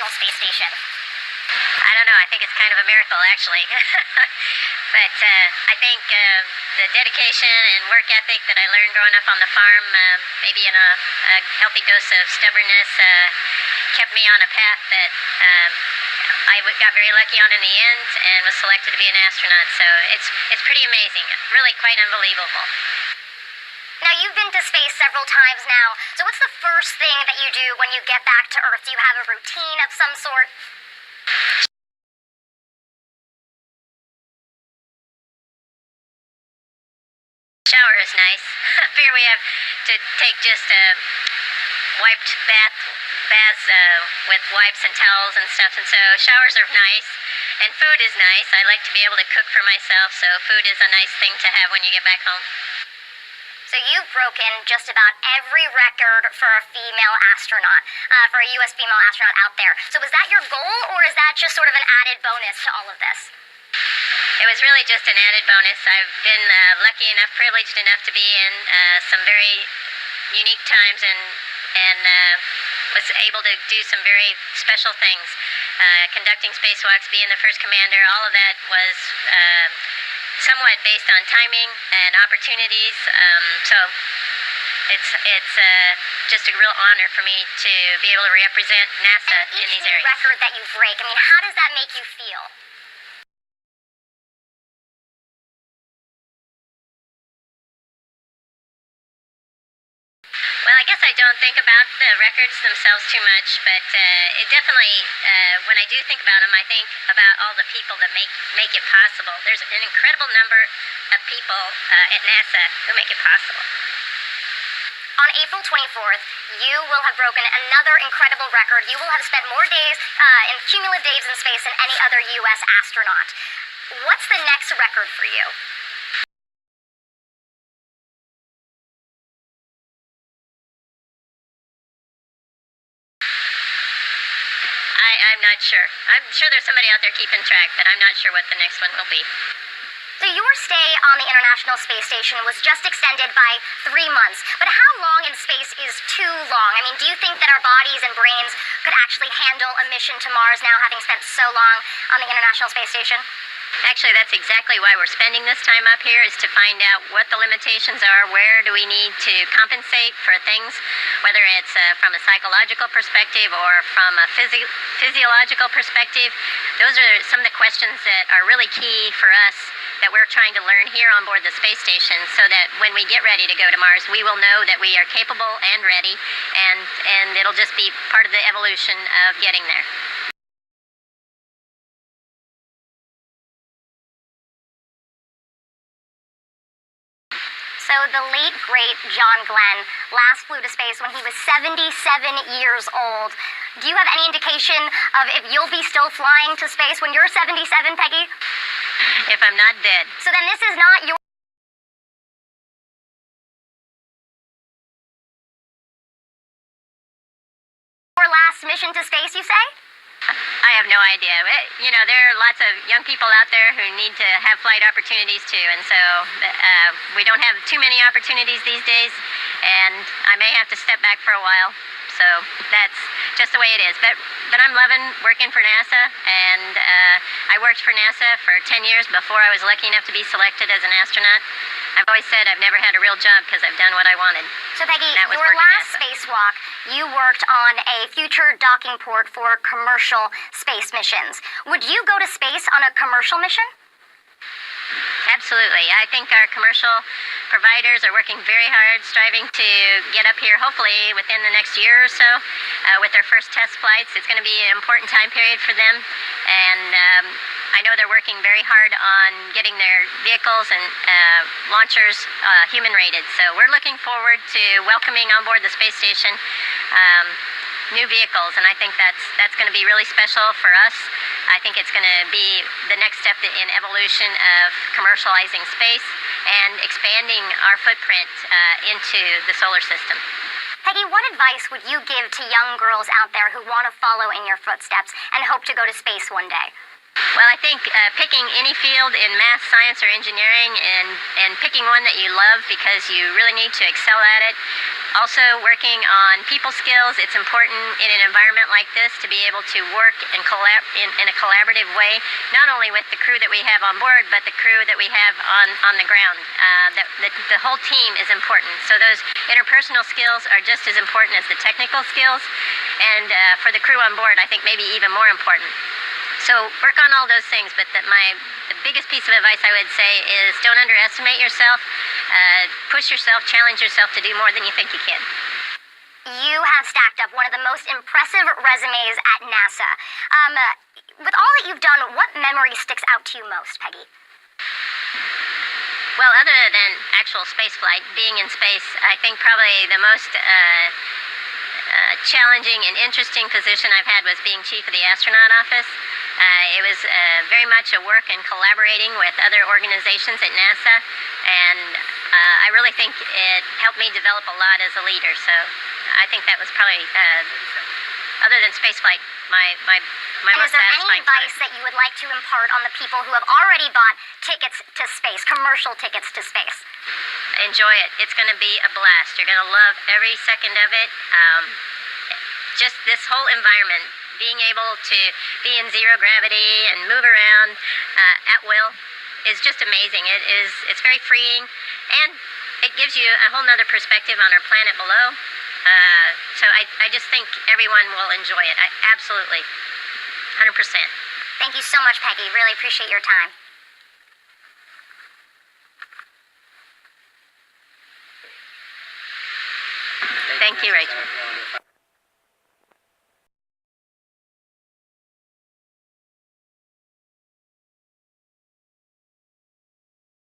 International Space Station? I don't know. I think it's kind of a miracle, actually. But I think the dedication and work ethic that I learned growing up on the farm, maybe in a healthy dose of stubbornness, kept me on a path that I got very lucky on in the end and was selected to be an astronaut. So it's pretty amazing, really quite unbelievable. Now, you've been to space several times now, so what's the first thing that you do when you get back to Earth? Do you have a routine of some sort? Shower is nice. Up here we have to take just wiped baths with wipes and towels and stuff, and so showers are nice, and food is nice. I like to be able to cook for myself, so food is a nice thing to have when you get back home. So you've broken just about every record for a female astronaut, for a U.S. female astronaut out there. So was that your goal, or is that just sort of an added bonus to all of this? It was really just an added bonus. I've been lucky enough, privileged enough to be in some very unique times and was able to do some very special things. Conducting spacewalks, being the first commander, all of that was somewhat based on timing and opportunities. So it's just a real honor for me to be able to represent NASA in these areas. Each record that you break, I mean, how does that make you feel? Well, I guess I don't think about the records themselves too much, but it definitely, when I do think about them, I think about all the people that make it possible. There's an incredible number of people at NASA who make it possible. On April 24th, you will have broken another incredible record. You will have spent more days, in cumulative days in space than any other U.S. astronaut. What's the next record for you? I'm not sure. I'm sure there's somebody out there keeping track, but I'm not sure what the next one will be. So your stay on the International Space Station was just extended by 3 months. But how long in space is too long? I mean, do you think that our bodies and brains could actually handle a mission to Mars now, having spent so long on the International Space Station? Actually, that's exactly why we're spending this time up here, is to find out what the limitations are, where do we need to compensate for things, whether it's from a psychological perspective or from a physiological perspective. Those are some of the questions that are really key for us that we're trying to learn here on board the space station, so that when we get ready to go to Mars, we will know that we are capable and ready, and it'll just be part of the evolution of getting there. So the late, great John Glenn last flew to space when he was 77 years old. Do you have any indication of if you'll be still flying to space when you're 77, Peggy? If I'm not dead. So then this is not your last mission to space, you say? I have no idea. You know, there are lots of young people out there who need to have flight opportunities too, and so we don't have too many opportunities these days, and I may have to step back for a while. So that's just the way it is. But I'm loving working for NASA, and I worked for NASA for 10 years before I was lucky enough to be selected as an astronaut. I've always said I've never had a real job because I've done what I wanted. So Peggy, your last spacewalk, you worked on a future docking port for commercial space missions. Would you go to space on a commercial mission? Absolutely. I think our commercial providers are working very hard, striving to get up here, hopefully within the next year or so, with their first test flights. It's going to be an important time period for them, and I know they're working very hard on getting their vehicles and launchers human-rated. So we're looking forward to welcoming on board the space station new vehicles, and I think that's going to be really special for us. I think it's going to be the next step in evolution of commercializing space and expanding our footprint into the solar system. Peggy, what advice would you give to young girls out there who want to follow in your footsteps and hope to go to space one day? Well, I think picking any field in math, science, or engineering, and picking one that you love because you really need to excel at it, Also working on people skills. It's important in an environment like this to be able to work and in a collaborative way, not only with the crew that we have on board, but the crew that we have on the ground. The whole team is important. So those interpersonal skills are just as important as the technical skills, and for the crew on board, I think maybe even more important. So work on all those things, but the biggest piece of advice I would say is don't underestimate yourself. Push yourself, challenge yourself to do more than you think you can. You have stacked up one of the most impressive resumes at NASA. With all that you've done, what memory sticks out to you most, Peggy? Well, other than actual spaceflight, being in space, I think probably the most challenging and interesting position I've had was being chief of the astronaut office. It was very much a work in collaborating with other organizations at NASA, and I really think it helped me develop a lot as a leader. So I think that was probably, other than spaceflight, my most satisfying part. And is there any advice that you would like to impart on the people who have already bought tickets to space, commercial tickets to space? Enjoy it. It's going to be a blast. You're going to love every second of it. Just this whole environment, being able to be in zero gravity and move around at will is just amazing. It's very freeing, and it gives you a whole nother perspective on our planet below. So I just think everyone will enjoy it. Absolutely. 100%. Thank you so much, Peggy. Really appreciate your time. Thank you, Rachel.